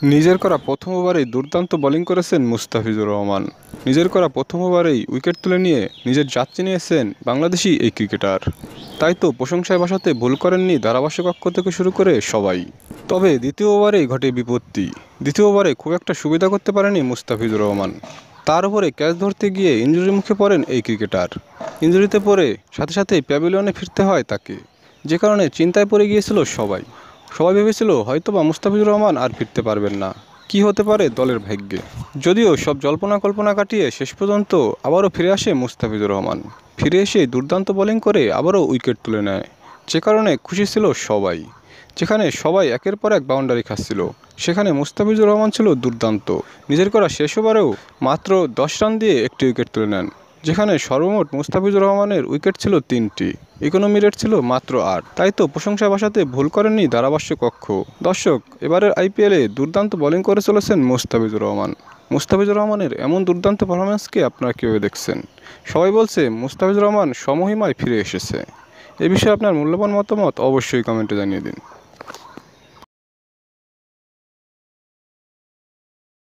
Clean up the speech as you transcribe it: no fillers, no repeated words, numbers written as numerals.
নিজের করা প্রথম ওভারেই দুর্দান্ত বোলিং করেছেন মুস্তাফিজুর রহমান। নিজের করা প্রথম ওভারেই উইকেট তুলে নিয়ে নিজের যাত্রী নিয়েছেন বাংলাদেশি এই ক্রিকেটার। তাই তো প্রশংসায় ভাসাতে ভুল করেননি ধারাভাষ্যকক্ষ থেকে শুরু করে সবাই। তবে দ্বিতীয় ওভারেই ঘটে বিপত্তি। দ্বিতীয় ওভারে খুব একটা সুবিধা করতে পারেনি মুস্তাফিজুর রহমান। তার উপরে ক্যাচ ধরতে গিয়ে ইনজুরির মুখে পড়েন এই ক্রিকেটার। ইনজুরিতে পড়ে সাথে সাথেই প্যাভিলিয়নে ফিরতে হয় তাকে, যে কারণে চিন্তায় পড়ে গিয়েছিল সবাই। সবাই ভেবেছিল হয়তোবা মুস্তাফিজুর রহমান আর ফিরতে পারবেন না, কি হতে পারে দলের ভাগ্যে। যদিও সব জল্পনা কল্পনা কাটিয়ে শেষ পর্যন্ত আবারও ফিরে আসে মুস্তাফিজুর রহমান। ফিরে এসে দুর্দান্ত বোলিং করে আবারও উইকেট তুলে নেয়, যে কারণে খুশি ছিল সবাই। যেখানে সবাই একের পর এক বাউন্ডারি খাচ্ছিল, সেখানে মুস্তাফিজুর রহমান ছিল দুর্দান্ত। নিজের করা শেষ ওভারেও মাত্র 10 রান দিয়ে একটি উইকেট তুলে নেন, যেখানে সর্বমোট মুস্তাফিজুর রহমানের উইকেট ছিল 3টি, ইকোনমি রেট ছিল মাত্র 8। তাই তো প্রশংসা ভাসাতে ভুল করেননি ধারাভাষ্যকক্ষ। দর্শক, এবারের আইপিএলে দুর্দান্ত বোলিং করে চলেছেন মুস্তাফিজুর রহমান। মুস্তাফিজুর রহমানের এমন দুর্দান্ত পারফরম্যান্সকে আপনারা কীভাবে দেখছেন? সবাই বলছে মুস্তাফিজুর রহমান সমহিমায় ফিরে এসেছে। এ বিষয়ে আপনার মূল্যবান মতামত অবশ্যই কমেন্টে জানিয়ে দিন।